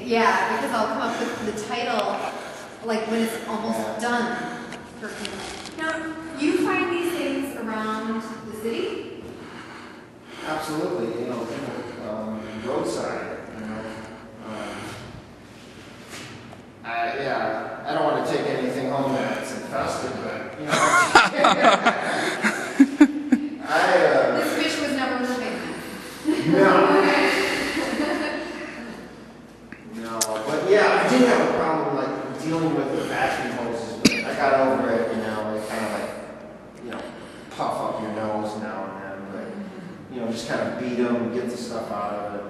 Yeah, because I'll come up with the title like when it's almost done. Now, you find these things around the city? Absolutely, roadside, I don't want to take anything home that's infested, but, This fish was never living. No, but yeah, I did have a problem, like, dealing with the vacuum hoses, but I got over it, it kind of puff up your nose now and then, but, just kind of beat them, get the stuff out of it,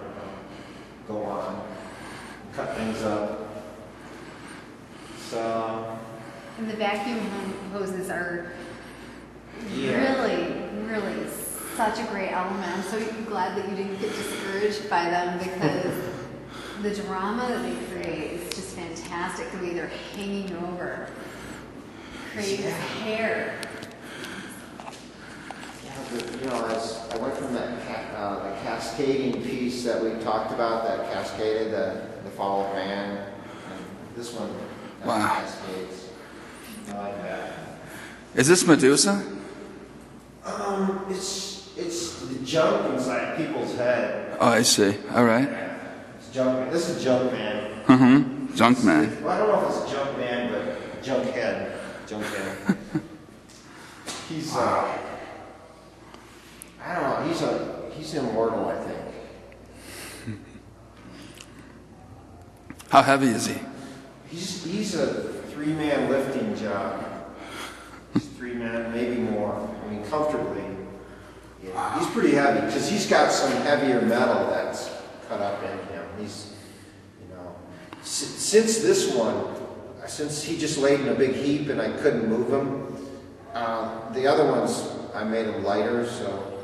go on, cut things up. So. And the vacuum hoses are really such a great element. I'm so glad that you didn't get discouraged by them because the drama that they create is just fantastic. The way they're hanging over, creating this hair. As I went from that the cascading piece that we talked about, that cascaded the fall of man, and this one cascades. I like that. Is this Medusa? It's the junk inside people's head. Oh, I see. All right. Yeah, it's junk. This is junk man. Mm-hmm. Junk man. Well, I don't know if it's junk man, but junk head. Junk head. He's I don't know. He's immortal, I think. How heavy is he? He's a three-man lifting job. He's three-man, maybe more. I mean, comfortably. Yeah, he's pretty heavy because he's got some heavier metal that's cut up in him. He's, since this one, since he just laid in a big heap and I couldn't move him, the other ones I made them lighter, so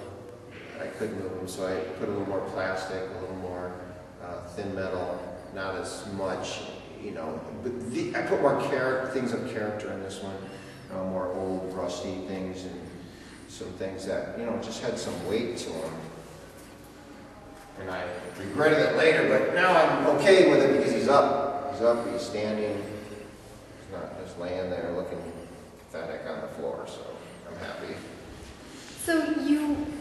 I couldn't move them. So I put a little more plastic, a little more thin metal, not as much. But I put more things of character in this one, more old, rusty things, and some things that, just had some weight to them. And I regretted it later, but now I'm okay with it because he's up. He's up, he's standing. He's not just laying there looking pathetic on the floor, so I'm happy. So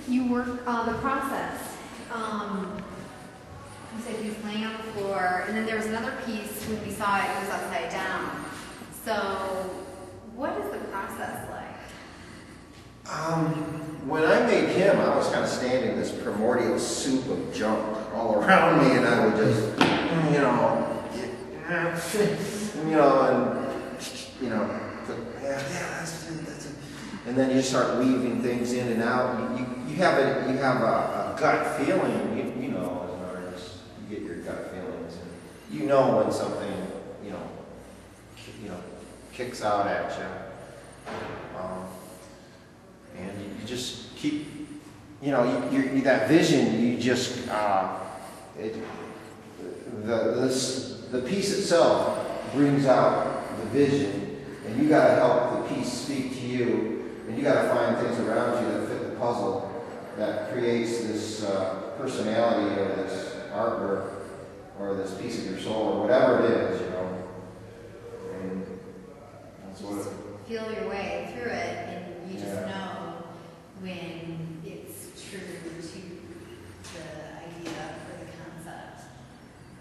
you work the process. You said he was laying on the floor, and then there was another piece when we saw it was upside down. So what is the process like? When I made him, I was kind of standing in this primordial soup of junk all around me, and I would just, that's it. And then you start weaving things in and out. You have a gut feeling, as an artist. You get your gut feelings, and when something, kicks out at you. And you just keep, that vision, you just, the piece itself brings out the vision, and you got to help the piece speak to you, and you got to find things around you that fit the puzzle that creates this personality or this artwork or this piece of your soul or whatever it is, And that's what it feel your way through it, and you just know when it's true to the idea or the concept.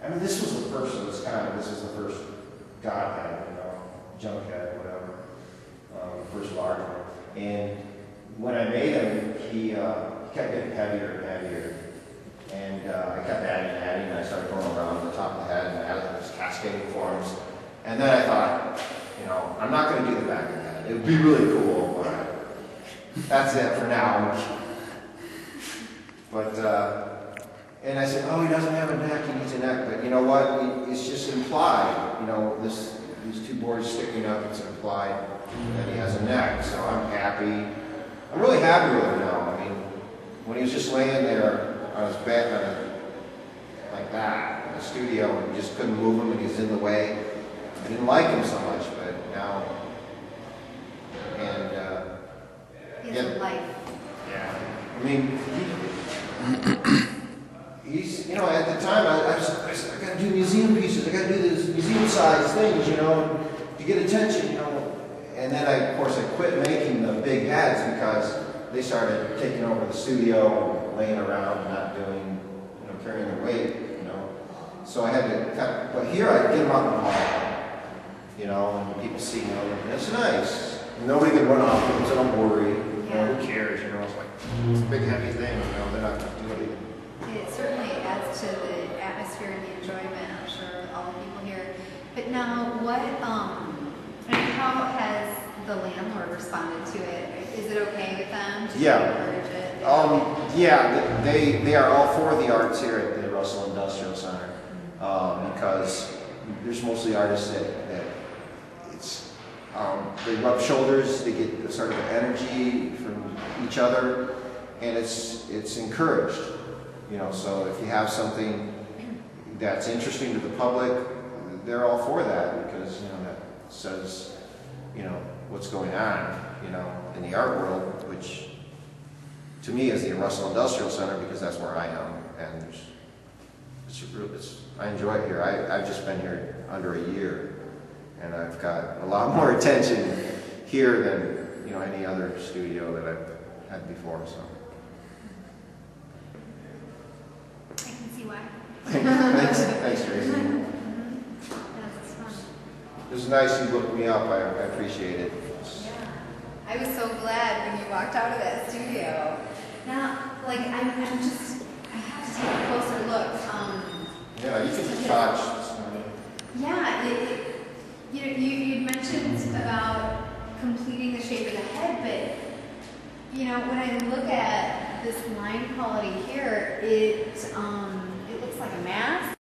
I mean, this was the first Godhead, Junkhead, whatever, first large one. And when I made him, he kept getting heavier and heavier. And I kept adding, and I started going around the top of the head and adding these cascading forms. And then I thought, I'm not going to do the back of the head. It would be really cool, but that's it for now. But, and I said, he doesn't have a neck, he needs a neck. But you know what? It's just implied. These two boards sticking up, it's implied that he has a neck. So I'm happy. I'm really happy with him now. I mean, when he was just laying there on his bed, like that, in the studio, and we just couldn't move him, and he was in the way. I didn't like him so much, but now, and he has a life. Yeah, I mean, he's at the time, I said, I got to do museum pieces. I got to do these museum-sized things, you know, to get attention, you know. And then, of course, I quit making the big heads because they started taking over the studio and laying around and not doing, you know, carrying their weight, you know. So I had to cut. But here, I get them out in the hall, you know, and people see them, and it's nice. Nobody can run off them, so don't worry. You know, who cares? You know, it's like it's a big, heavy thing. You know, they're not going to do anything. It certainly adds to the atmosphere and the enjoyment, I'm sure, of all the people here. But now, how has the landlord responded to it? Is it okay with them? Did you encourage it? Yeah, they are all for the arts here at the Russell Industrial Center because there's mostly artists that it's they rub shoulders, they get a sort of energy from each other, and it's encouraged. You know, so if you have something that's interesting to the public, they're all for that because, you know, that says, you know, what's going on, you know, in the art world, which to me is the Russell Industrial Center because that's where I am, and I enjoy it here. I've just been here under a year, and I've got a lot more attention here than, you know, any other studio that I've had before. So. I can see why. Thanks, Tracey. Yes, it's fun. It was nice you looked me up. I appreciate it. Yeah. I was so glad when you walked out of that studio. Now, like, I have to take a closer look. Yeah, you can just touch. Yeah, you'd mentioned about completing the shape of the head, but you know, when I look at this line quality here, it looks like a mask.